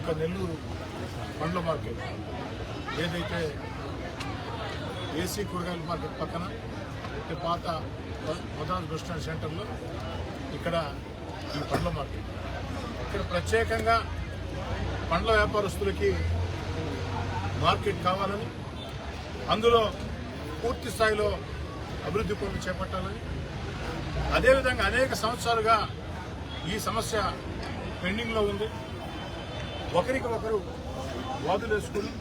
యొక్క నెల్లూరు పండ్ల మార్కెట్ ఏదైతే ఏసీ కూరగాయల మార్కెట్ పక్కన పాత మద్రాస్ బస్ స్టాండ్ సెంటర్లో ఇక్కడ ఈ పండ్ల మార్కెట్. ఇక్కడ ప్రత్యేకంగా పండ్ల వ్యాపారస్తులకి మార్కెట్ కావాలని, అందులో పూర్తి స్థాయిలో అభివృద్ధి పనులు చేపట్టాలని, అదేవిధంగా అనేక సంవత్సరాలుగా ఈ సమస్య పెండింగ్లో ఉంది. ఒకరికి ఒకరు వాదులేసుకుని,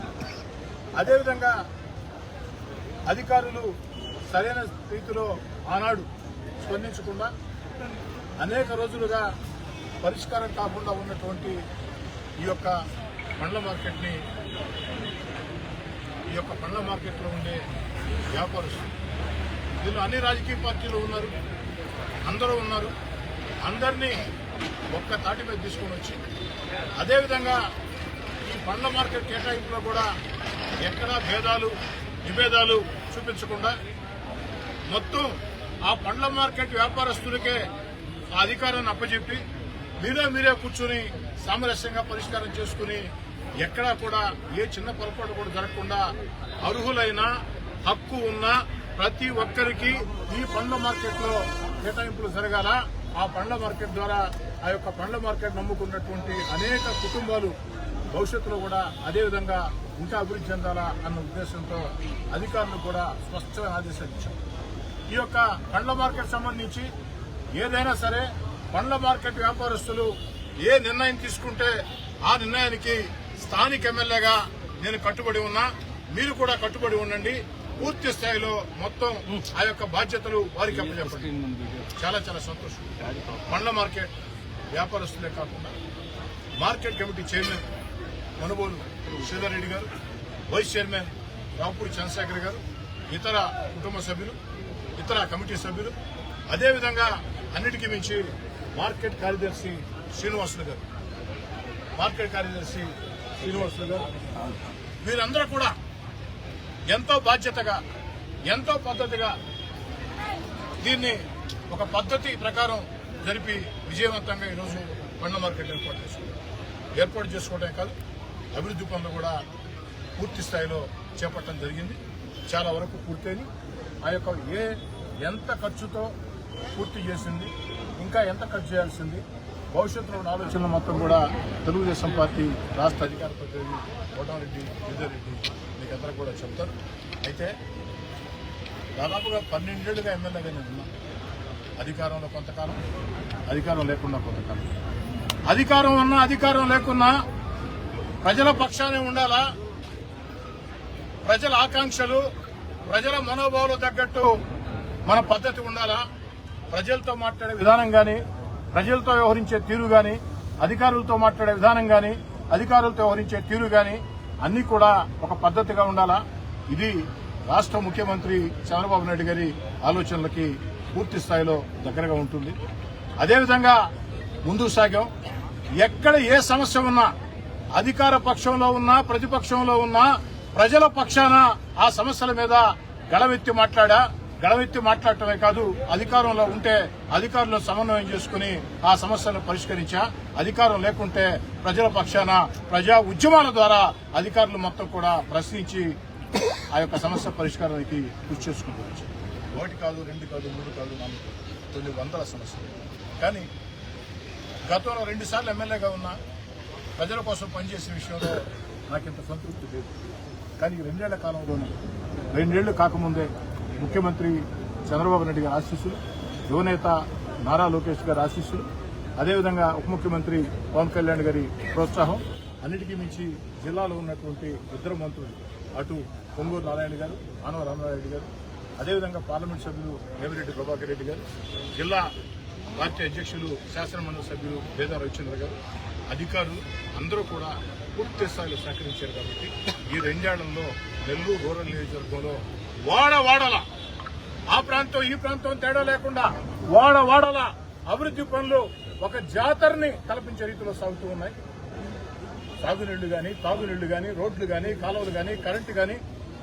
అదేవిధంగా అధికారులు సరైన రీతిలో ఆనాడు స్పందించకుండా అనేక రోజులుగా పరిష్కారం కాకుండా ఉన్నటువంటి ఈ యొక్క పండ్ల మార్కెట్లో ఉండే వ్యాపారస్తులు, దీనిలో అన్ని రాజకీయ పార్టీలు ఉన్నారు, అందరూ ఉన్నారు. అందరినీ ఒక్క తాటి మీద తీసుకొని వచ్చి, అదేవిధంగా ఈ పండ్ల మార్కెట్ కేటాయింపులో కూడా ఎక్కడా విభేదాలు చూపించకుండా మొత్తం ఆ పండ్ల మార్కెట్ వ్యాపారస్తులకే ఆ అధికారాన్ని అప్పచెప్పి మీరే కూర్చుని సామరస్యంగా పరిష్కారం చేసుకుని, ఎక్కడా కూడా ఏ చిన్న పొరపాటు కూడా జరగకుండా అర్హులైన హక్కు ఉన్న ప్రతి ఒక్కరికి ఈ పండ్ల మార్కెట్లో కేటాయింపులు జరగాల. ఆ పండ్ల మార్కెట్ ద్వారా ఆ యొక్క పండ్ల మార్కెట్ నమ్ముకున్నటువంటి అనేక కుటుంబాలు భవిష్యత్తులో కూడా అదేవిధంగా ఇంకా అభివృద్ధి చెందాలా అన్న ఉద్దేశంతో అధికారులు కూడా స్పష్టమైన ఆదేశాలు ఇచ్చారు. ఈ యొక్క పండ్ల మార్కెట్ సంబంధించి ఏదైనా సరే పండ్ల మార్కెట్ వ్యాపారస్తులు ఏ నిర్ణయం తీసుకుంటే ఆ నిర్ణయానికి స్థానిక ఎమ్మెల్యేగా నేను కట్టుబడి ఉన్నా, మీరు కూడా కట్టుబడి ఉండండి. పూర్తి స్థాయిలో మొత్తం ఆ యొక్క బాధ్యతలు వారికి అప్పచెప్పండి. చాలా సంతోషం. పండ్ల మార్కెట్ వ్యాపారస్తులే కాకుండా market committee chairman Manubolu Sridhar Reddy గారు, వైస్ చైర్మన్ రాపూడి చంద్రశేఖర్ గారు, ఇతర కుటుంబ సభ్యులు, ఇతర కమిటీ సభ్యులు, అదేవిధంగా అన్నిటికీ మించి మార్కెట్ కార్యదర్శి శ్రీనివాసులు గారు, వీరందరూ కూడా ఎంతో బాధ్యతగా, ఎంతో పద్ధతిగా దీన్ని ఒక పద్ధతి ప్రకారం జరిపి విజయవంతంగా ఈరోజు పండ్ల మార్కెట్ ఏర్పాటు చేసుకోవడమే కాదు, అభివృద్ధి పనులు కూడా పూర్తి స్థాయిలో చేపట్టడం జరిగింది. చాలా వరకు పూర్తయింది. ఆ యొక్క ఎంత ఖర్చుతో పూర్తి చేసింది, ఇంకా ఎంత ఖర్చు చేయాల్సింది, భవిష్యత్తులో ఉన్న ఆలోచనలు మొత్తం కూడా తెలుగుదేశం పార్టీ రాష్ట్ర అధికార ప్రతినిధి కోటారెడ్డి శ్రీధర్ రెడ్డి మీకు అందరూ కూడా చెప్తారు. అయితే దాదాపుగా 12 ఏళ్లుగా ఎమ్మెల్యేగా నేను ఉన్నా. అధికారంలో కొంతకాలం, అధికారం లేకుండా కొంతకాలం. అధికారం ఉన్నా అధికారం లేకున్నా ప్రజల పక్షానే ఉండాలా. ప్రజల ఆకాంక్షలు, ప్రజల మనోభావాలు తగ్గట్టు మన పద్ధతి ఉండాలా. ప్రజలతో మాట్లాడే విధానం కానీ, ప్రజలతో వ్యవహరించే తీరు కానీ, అధికారులతో మాట్లాడే విధానం కానీ, అధికారులతో వ్యవహరించే తీరు కానీ అన్ని కూడా ఒక పద్ధతిగా ఉండాలా. ఇది రాష్ట్ర ముఖ్యమంత్రి చంద్రబాబు నాయుడు గారి ఆలోచనలకి పూర్తి స్థాయిలో దగ్గరగా ఉంటుంది. అదేవిధంగా ముందుకు సాగాం. ఎక్కడ ఏ సమస్య ఉన్నా, అధికార పక్షంలో ఉన్నా, ప్రతిపక్షంలో ఉన్నా, ప్రజల పక్షాన ఆ సమస్యల మీద గళమెత్తి మాట్లాడటమే కాదు, అధికారంలో ఉంటే అధికారులను సమన్వయం చేసుకుని ఆ సమస్యలను పరిష్కరించా. అధికారం లేకుంటే ప్రజల పక్షాన ప్రజా ఉద్యమాల ద్వారా అధికారులు మొత్తం కూడా ప్రశ్నించి ఆ యొక్క సమస్య పరిష్కారానికి కృషి చేసుకుంటూ వచ్చారు. 1 కాదు, 2 కాదు, 3 కాదు, 4 కొన్ని వందల సమస్యలు. కానీ గతంలో 2 సార్లు ఎమ్మెల్యేగా ఉన్నా ప్రజల కోసం పనిచేసే విషయంలో నాకింత సంతృప్తి లేదు. కానీ 2 ఏళ్ల కాలంలోనే, 2 ఏళ్లు కాకముందే ముఖ్యమంత్రి చంద్రబాబు నాయుడు గారి ఆశీస్సులు, యువనేత నారా లోకేష్ గారి ఆశీస్సులు, అదేవిధంగా ఉప ముఖ్యమంత్రి పవన్ కళ్యాణ్ గారి ప్రోత్సాహం, అన్నిటికీ మించి జిల్లాలో ఉన్నటువంటి ఇద్దరు మంత్రులు, అటు పొంగూరు నారాయణ గారు, ఆనవ రామరారెడ్డి గారు, అదేవిధంగా పార్లమెంట్ సభ్యులు వేమిరెడ్డి ప్రభాకర్ రెడ్డి గారు, జిల్లా పార్టీ అధ్యక్షులు శాసనమండలి సభ్యులు వేదా రవిచంద్ర గారు, అధికారులు అందరూ కూడా పూర్తి స్థాయిలో సహకరించారు. కాబట్టి ఈ 2 ఏళ్లలో నెల్లూరు రూరల్ నియోజకవర్గంలో వాడవాడల, ఆ ప్రాంతం ఈ ప్రాంతం తేడా లేకుండా వాడవాడల అభివృద్ధి పనులు ఒక జాతరని కల్పించే రీతిలో సాగుతూ ఉన్నాయి. సాగునీళ్లు కానీ, తాగునీళ్లు కానీ, రోడ్లు కానీ, కాలువలు కానీ, కరెంటు కానీ,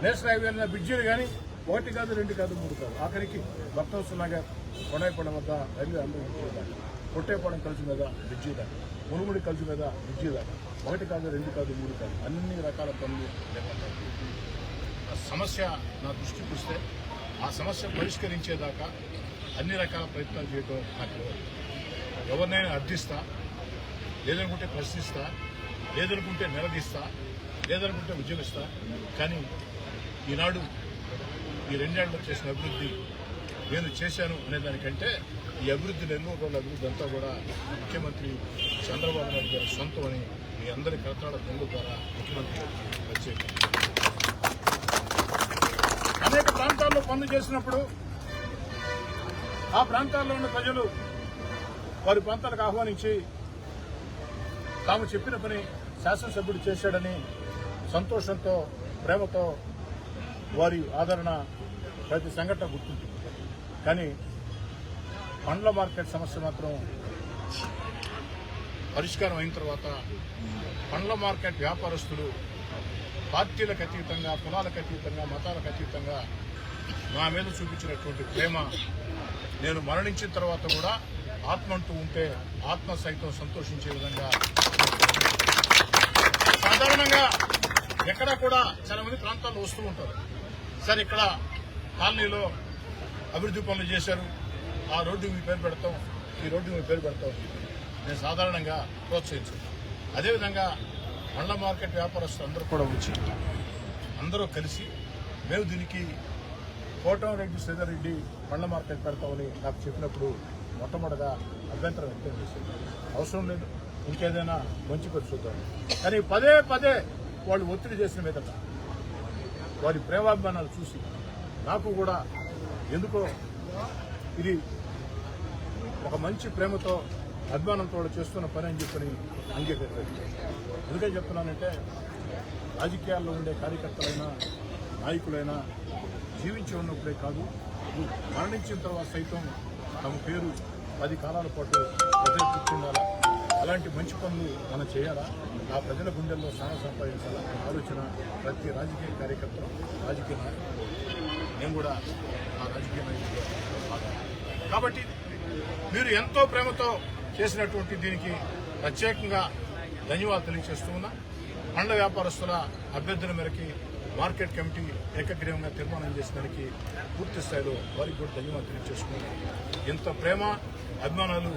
నేషనల్ హైవేల బ్రిడ్జిలు కానీ 1 కాదు, 2 కాదు, 3 కాదు, ఆఖరికి భక్తవత్సల నగర్, కొడాయిపడ వద్ద రైల్వే అందరూ కొట్టేపాలెం కలిసి మీద బ్రిడ్జి దాకా, మునుముడి కలిసి మీద బ్రిడ్జి దాకా, 1 కాదు 2 కాదు 3 కాదు అన్ని రకాల పనులు లేకుండా సమస్య నా దృష్టికి వస్తే ఆ సమస్య పరిష్కరించేదాకా అన్ని రకాల ప్రయత్నాలు చేయడం నాకు ఎవరినైనా అర్థిస్తా, లేదనుకుంటే ప్రశ్నిస్తా, లేదనుకుంటే నిలదీస్తా, లేదనుకుంటే ఉద్యమిస్తా. కానీ ఈనాడు ఈ 2 ఏళ్లలో చేసిన అభివృద్ధి నేను చేశాను అనేదానికంటే ఈ అభివృద్ధి నెల్లూరు రోజుల అభివృద్ధి అంతా కూడా ముఖ్యమంత్రి చంద్రబాబు నాయుడు గారి సొంతం అని మీ అందరి కరతాళ ధ్వనుల ద్వారా ముఖ్యమంత్రి ప్రత్యేక అనేక ప్రాంతాల్లో పనులు చేసినప్పుడు ఆ ప్రాంతాల్లో ఉన్న ప్రజలు వారి ప్రాంతాలకు ఆహ్వానించి తాము చెప్పిన పని శాసనసభ్యుడు చేశాడని సంతోషంతో ప్రేమతో వారి ఆదరణ ప్రతి సంఘటన గుర్తుంటుంది. కానీ పండ్ల మార్కెట్ సమస్య మాత్రం పరిష్కారం అయిన తర్వాత పండ్ల మార్కెట్ వ్యాపారస్తులు పార్టీలకు అతీతంగా, కులాలకు అతీతంగా, మతాలకు అతీతంగా నా మీద చూపించినటువంటి ప్రేమ నేను మరణించిన తర్వాత కూడా ఆత్మ అంటూ ఉంటే ఆత్మ సైతం సంతోషించే విధంగా సాధారణంగా ఎక్కడా కూడా చాలా మంది ప్రాంతాల్లో వస్తూ ఉంటారు. సార్ ఇక్కడ కాలనీలో అభివృద్ధి పనులు చేశారు, ఆ రోడ్డు మీ పేరు పెడతాం, ఈ రోడ్డు మీ పేరు పెడతాం. నేను సాధారణంగా ప్రోత్సహించాను. అదేవిధంగా పండ్ల మార్కెట్ వ్యాపారస్తులు అందరూ కూడా వచ్చి అందరూ కలిసి మేము దీనికి కోటంరెడ్డి శ్రీధర్రెడ్డి పండ్ల మార్కెట్ పెడతామని నాకు చెప్పినప్పుడు మొట్టమొదటిగా అభ్యంతరం వ్యక్తం చేశారు. అవసరం లేదు, ఇంకేదైనా మంచి పేరు చూద్దాం. కానీ పదే పదే వాళ్ళు ఒత్తిడి చేసిన మీదట వారి ప్రేమాభిమానాలు చూసి నాకు కూడా ఎందుకో ఇది ఒక మంచి ప్రేమతో అభిమానంతో చేస్తున్న పని అని చెప్పని అంగీకరించారు. ఎందుకని చెప్తున్నానంటే రాజకీయాల్లో ఉండే కార్యకర్తలైనా నాయకులైనా జీవించి ఉన్నప్పుడే కాదు, మరణించిన తర్వాత సైతం తమ పేరు 10 కాలాల పాటు ప్రజలు కూర్చుండాలా, అలాంటి మంచి పనులు మనం చేయాలా, ఆ ప్రజల గుండెల్లో స్థానం సంపాదించాలా ఆలోచన ప్రతి రాజకీయ కార్యకర్తలు, రాజకీయ నాయకులు, నేను కూడా ఆ రాజకీయ నాయకులు. కాబట్టి మీరు ఎంతో ప్రేమతో చేసినటువంటి దీనికి ప్రత్యేకంగా ధన్యవాదాలు తెలియజేస్తూ ఉన్నా. పండ్ల వ్యాపారస్తుల అభ్యర్థుల మేరకి మార్కెట్ కమిటీ ఏకగ్రీవంగా తీర్మానం చేసినందుకు పూర్తి స్థాయిలో వారికి కూడా ధన్యవాదాలు తెలియజేసుకున్నాను. ఇంత ప్రేమ అభిమానాలు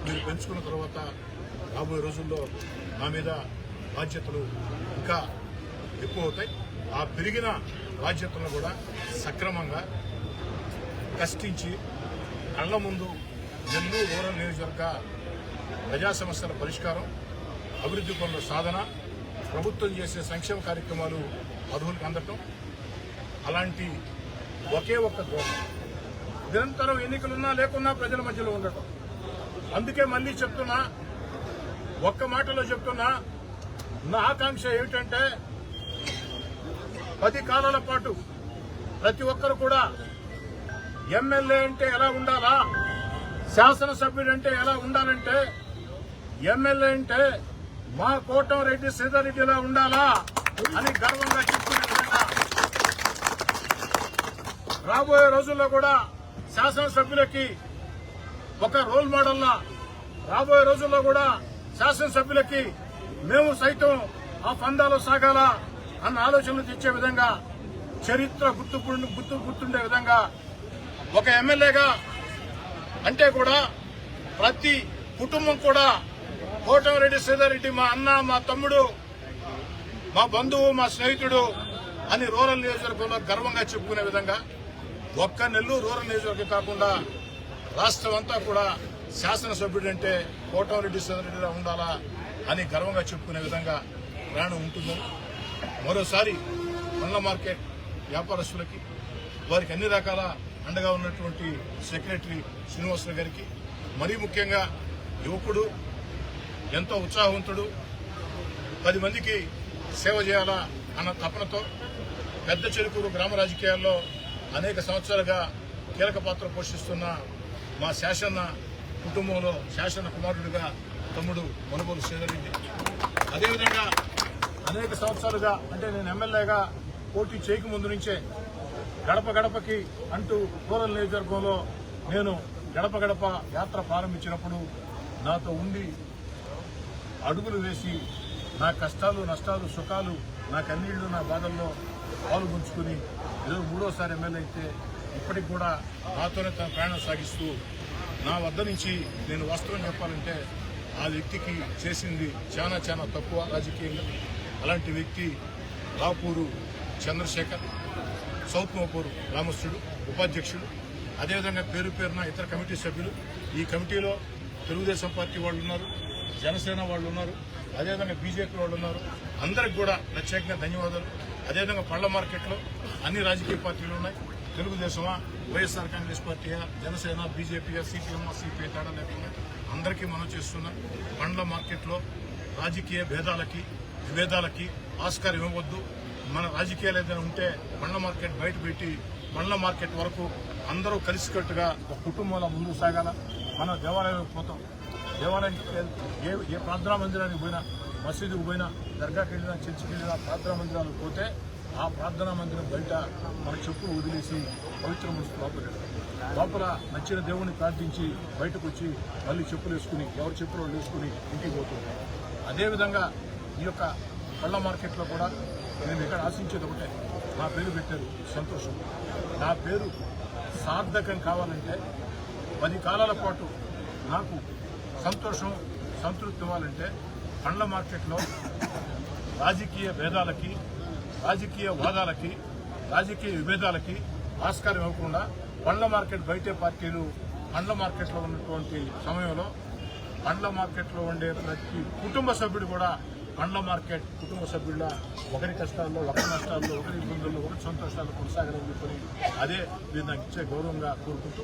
మీరు పెంచుకున్న తర్వాత రాబోయే రోజుల్లో నా మీద బాధ్యతలు ఇంకా ఎక్కువ అవుతాయి. ఆ పెరిగిన బాధ్యతలను కూడా సక్రమంగా కష్టించి కళ్ల ముందు నెల్లూరు రూరల్ నియోజకవర్గ ప్రజా సమస్యల పరిష్కారం, అభివృద్ధి పనుల సాధన, ప్రభుత్వం చేసే సంక్షేమ కార్యక్రమాలు అర్హులకు అందటం, అలాంటి ఒకే ఒక్క దోషం నిరంతరం ఎన్నికలున్నా లేకున్నా ప్రజల మధ్యలో ఉండటం. అందుకే మళ్ళీ చెప్తున్నా, ఒక్క మాటలో చెప్తున్నా, నా ఆకాంక్ష ఏమిటంటే 10 కాలాల పాటు ప్రతి ఒక్కరు కూడా ఎమ్మెల్యే అంటే ఎలా ఉండాలా, శాసనసభ్యుడు అంటే ఎలా ఉండాలంటే, ఎమ్మెల్యే అంటే మా కోటంరెడ్డి శ్రీధర్రెడ్డి ఎలా ఉండాలా అని గర్వంగా చెప్పుకునే విధంగా రాబోయే రోజుల్లో కూడా శాసనసభ్యులకి ఒక రోల్ మోడల్లా, రాబోయే రోజుల్లో కూడా శాసనసభ్యులకి మేము సైతం ఆ పందాలో సాగాల అన్న ఆలోచనలు తెచ్చే విధంగా, చరిత్ర గుర్తుండే విధంగా ఒక ఎమ్మెల్యేగా అంటే కూడా ప్రతి కుటుంబం కూడా కోటంరెడ్డి శ్రీధర్రెడ్డి మా అన్న, మా తమ్ముడు, మా బంధువు, మా స్నేహితుడు అని రూరల్ నియోజకవర్గంలో గర్వంగా చెప్పుకునే విధంగా, ఒక్క నెల్లూరు రూరల్ నియోజకవర్గం కాకుండా రాష్ట్రం అంతా కూడా శాసనసభ్యుడంటే కోటంరెడ్డి శ్రీధర్రెడ్డిలా ఉండాలా అని గర్వంగా చెప్పుకునే విధంగా ప్రయాణం ఉంటుంది. మరోసారి పండ్ల మార్కెట్ వ్యాపారస్తులకి, వారికి అన్ని రకాల అండగా ఉన్నటువంటి సెక్రటరీ శ్రీనివాసరావు గారికి, మరీ ముఖ్యంగా యువకుడు, ఎంతో ఉత్సాహవంతుడు, 10 మందికి సేవ చేయాలా అన్న తపనతో పెద్ద చెరుకూరు గ్రామ రాజకీయాల్లో అనేక సంవత్సరాలుగా కీలక పాత్ర పోషిస్తున్న మా శాసన కుటుంబంలో శాసన కుమారుడిగా తమ్ముడు మనుబోలు శ్రీధర్రెడ్డి, అదేవిధంగా అనేక సంవత్సరాలుగా అంటే నేను ఎమ్మెల్యేగా పోటీ చేయకముందు నుంచే గడప గడపకి అంటూ రూరల్ నియోజకవర్గంలో నేను గడప గడప యాత్ర ప్రారంభించినప్పుడు నాతో ఉండి అడుగులు వేసి నా కష్టాలు నష్టాలు సుఖాలు నా కన్నీళ్లు నా బాధల్లో పాల్గొంచుకుని ఈరోజు 3వ ఎమ్మెల్యే అయితే ఇప్పటికి కూడా నాతోనే తన ప్రయాణం సాగిస్తూ నా వద్ద నుంచి నేను వాస్తవం చెప్పాలంటే ఆ వ్యక్తికి చేసింది చాలా చాలా తక్కువ రాజకీయంగా. అలాంటి వ్యక్తి రాపూరు చంద్రశేఖర్, సౌత్ మోపూరు రామస్తుడు ఉపాధ్యక్షుడు, అదేవిధంగా పేరు పేరున ఇతర కమిటీ సభ్యులు. ఈ కమిటీలో తెలుగుదేశం పార్టీ వాళ్ళు ఉన్నారు, జనసేన వాళ్ళు ఉన్నారు, అదేవిధంగా బీజేపీ వాళ్ళు ఉన్నారు. అందరికి కూడా ప్రత్యేకంగా ధన్యవాదాలు. అదేవిధంగా పళ్ల మార్కెట్లో అన్ని రాజకీయ పార్టీలు ఉన్నాయి. తెలుగుదేశమా, వైఎస్ఆర్ కాంగ్రెస్ పార్టీయా, జనసేన, బీజేపీయా, సిపిఎం, సిపిఐ తేడా లేకుండా అందరికీ మనం చేస్తున్నాం. పండ్ల మార్కెట్లో రాజకీయ భేదాలకి విభేదాలకి ఆస్కారం ఇవ్వవద్దు. మన రాజకీయాలు ఏదైనా ఉంటే పండ్ల మార్కెట్ బయట పెట్టి పండ్ల మార్కెట్ వరకు అందరూ కలిసికట్టుగా ఒక కుటుంబంలో ముందుకు సాగాల. మనం దేవాలయానికి పోతాం, దేవాలయానికి ఏ ప్రార్థనా మందిరానికి పోయినా, మసీదుకు పోయినా, దర్గాకి వెళ్ళినా, చర్చికి వెళ్ళినా, ప్రార్థనా మందిరాలకు పోతే ఆ ప్రార్థనా మందిరం బయట మన చెప్పులు వదిలేసి పవిత్ర మనసు లోపల నచ్చిన దేవుణ్ణి ప్రార్థించి బయటకు వచ్చి మళ్ళీ చెప్పులు వేసుకుని ఎవరి చెప్పులు వేసుకుని ఇంటికి పోతుంది. అదేవిధంగా ఈ యొక్క పళ్ళ మార్కెట్లో కూడా నేను ఇక్కడ ఆశించేది ఒకటే, నా పేరు పెట్టారు, సంతోషం. నా పేరు సార్థకం కావాలంటే 10 కాలాల పాటు నాకు సంతోషం సంతృప్తి ఇవ్వాలంటే పండ్ల మార్కెట్లో రాజకీయ భేదాలకి, రాజకీయ వాదాలకి, రాజకీయ విభేదాలకి ఆస్కారం ఇవ్వకుండా పండ్ల మార్కెట్ బయటే పార్టీలు పండ్ల మార్కెట్లో ఉన్నటువంటి సమయంలో పండ్ల మార్కెట్లో ఉండే ప్రతి కుటుంబ సభ్యుడు కూడా పండ్ల మార్కెట్ కుటుంబ సభ్యుల ఒకరి కష్టాల్లో, ఒకరి నష్టాల్లో, ఒకరి ఇబ్బందుల్లో, ఒకరి సంతోషాల్లో కొనసాగాలని చెప్పని అదే మీరు నాకు ఇచ్చే గౌరవంగా కోరుకుంటూ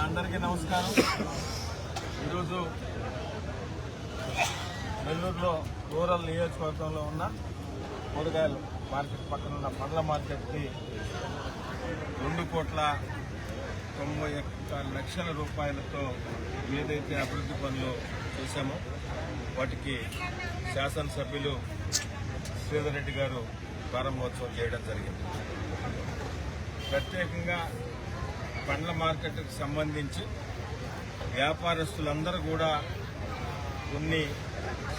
అందరికీ నమస్కారం. ఈరోజు నెల్లూరులో రూరల్ నియోజకవర్గంలో ఉన్న కూరగాయల మార్కెట్ పక్కన ఉన్న పండ్ల మార్కెట్కి 2,91,00,000 రూపాయలతో ఏదైతే అభివృద్ధి పనులు చేశామో వాటికి శాసనసభ్యులు శ్రీధర్ రెడ్డి గారు ప్రారంభోత్సవం చేయడం జరిగింది. ప్రత్యేకంగా పండ్ల మార్కెట్కి సంబంధించి వ్యాపారస్తులందరూ కూడా కొన్ని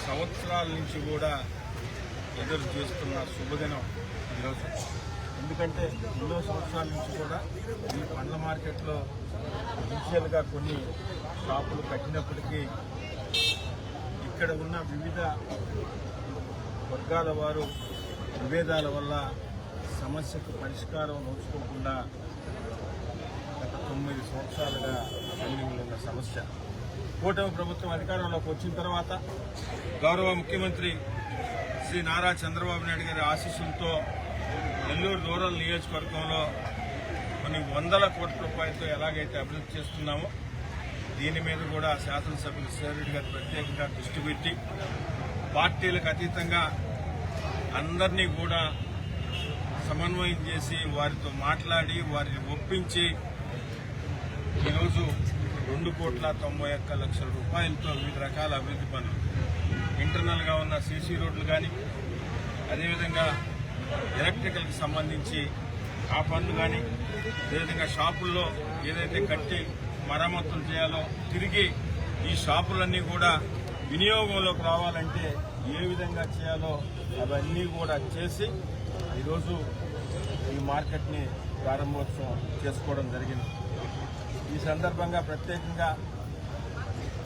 సంవత్సరాల నుంచి కూడా ఎదురు చూస్తున్న శుభదినం ఈరోజు. ఎందుకంటే ఎన్నో సంవత్సరాల నుంచి కూడా ఈ పండ్ల మార్కెట్లో ఇనిషియల్గా కొన్ని షాపులు కట్టినప్పటికీ ఇక్కడ ఉన్న వివిధ వర్గాల వారు విభేదాల వల్ల సమస్యకు పరిష్కారం నోచుకోకుండా గత 9 సంవత్సరాలుగా పెండింగ్లో ఉన్న సమస్య. కూటమి ప్రభుత్వం అధికారంలోకి వచ్చిన తర్వాత గౌరవ ముఖ్యమంత్రి శ్రీ నారా చంద్రబాబు నాయుడు గారి ఆశీస్సులతో నెల్లూరు రూరల్ నియోజకవర్గంలో కొన్ని 100 కోట్ల రూపాయలతో ఎలాగైతే అభివృద్ధి చేస్తున్నామో దీని మీద కూడా శాసనసభ్యులు శ్రీరెడ్డి గారు ప్రత్యేకంగా దృష్టి పెట్టి పార్టీలకు అతీతంగా అందరినీ కూడా సమన్వయం చేసి వారితో మాట్లాడి వారిని ఒప్పించి ఈరోజు 2,91,00,000 రూపాయలతో వివిధ రకాల అభివృద్ధి పనులు, ఇంటర్నల్గా ఉన్న సీసీ రోడ్లు కానీ, అదేవిధంగా ఎలక్ట్రికల్కి సంబంధించి ఆ పనులు కానీ, అదేవిధంగా షాపుల్లో ఏదైతే కట్టి మరమ్మతులు చేయాలో తిరిగి ఈ షాపులన్నీ కూడా వినియోగంలోకి రావాలంటే ఏ విధంగా చేయాలో అవన్నీ కూడా చేసి ఈరోజు ఈ మార్కెట్ని ప్రారంభోత్సవం చేసుకోవడం జరిగింది. ఈ సందర్భంగా ప్రత్యేకంగా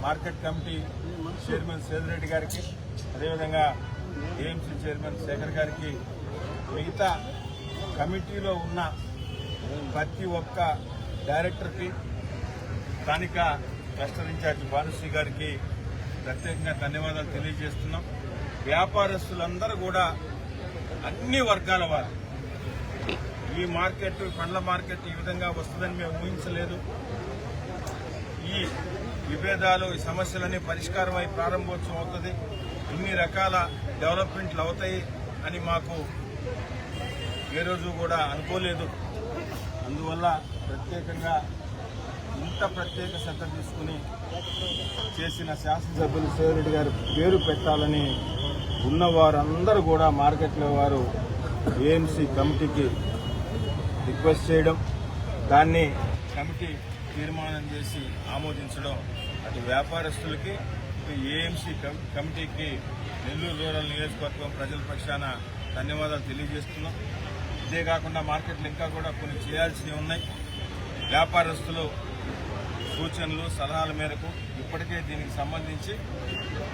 మార్కెట్ కమిటీ చైర్మన్ సేదిరెడ్డి గారికి, అదేవిధంగా ఏఎంసీ చైర్మన్ శేఖర్ గారికి, మిగతా కమిటీలో ఉన్న ప్రతి ఒక్క డైరెక్టర్కి, స్థానిక క్లస్టర్ ఇన్ఛార్జ్ భానుశ్రీ గారికి ప్రత్యేకంగా ధన్యవాదాలు తెలియజేస్తున్నాం. వ్యాపారస్తులందరూ కూడా అన్ని వర్గాల వారు ఈ మార్కెట్, పండ్ల మార్కెట్ ఈ విధంగా వస్తుందని మేము ఊహించలేదు. ఈ విభేదాలు, ఈ సమస్యలన్నీ పరిష్కారమై ప్రారంభోత్సవం అవుతుంది, ఇన్ని రకాల డెవలప్మెంట్లు అవుతాయి అని మాకు ఏ రోజు కూడా అనుకోలేదు. అందువల్ల ప్రత్యేకంగా ఇంత ప్రత్యేక శ్రద్ధ తీసుకుని చేసిన శాసనసభ్యులు సేవిరెడ్డి గారి పేరు పెట్టాలని ఉన్నవారందరూ కూడా మార్కెట్లో వారు ఏఎంసీ కమిటీకి రిక్వెస్ట్ చేయడం, దాన్ని కమిటీ తీర్మానం చేసి ఆమోదించడం అటు వ్యాపారస్తులకి, ఇటు ఏఎంసీ కమిటీకి నెల్లూరు రూరల్ నియోజకవర్గం ప్రజల పక్షాన ధన్యవాదాలు తెలియజేస్తున్నాం. ఇదే కాకుండా మార్కెట్లు ఇంకా కూడా కొన్ని చేయాల్సినవి ఉన్నాయి. వ్యాపారస్తులు సూచనలు, సలహాల మేరకు ఇప్పటికే దీనికి సంబంధించి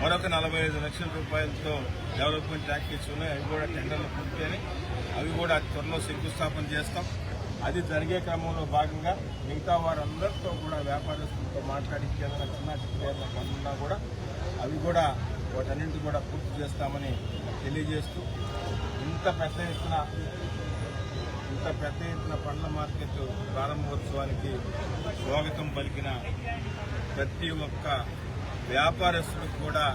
మరొక 45 లక్షల రూపాయలతో డెవలప్మెంట్ యాక్టివిటీస్ ఉన్నాయి. అవి కూడా టెండర్లు పూర్తయి అవి కూడా అతి త్వరలో శంకుస్థాపన చేస్తాం. అది జరిగే క్రమంలో భాగంగా మిగతా వారందరితో కూడా వ్యాపారస్తులతో మాట్లాడి ఏదైనా చిన్న చిన్న పనులున్నా కూడా అవి కూడా వాటన్నింటి కూడా పూర్తి చేస్తామని తెలియజేస్తూ ఇంత పెద్ద ఎత్తున పండ్ల మార్కెట్ ప్రారంభోత్సవానికి స్వాగతం పలికిన ప్రతి ఒక్క వ్యాపారస్తులకు కూడా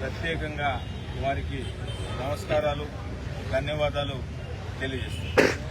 ప్రత్యేకంగా వారికి నమస్కారాలు, ధన్యవాదాలు తెలియజేస్తున్నాను.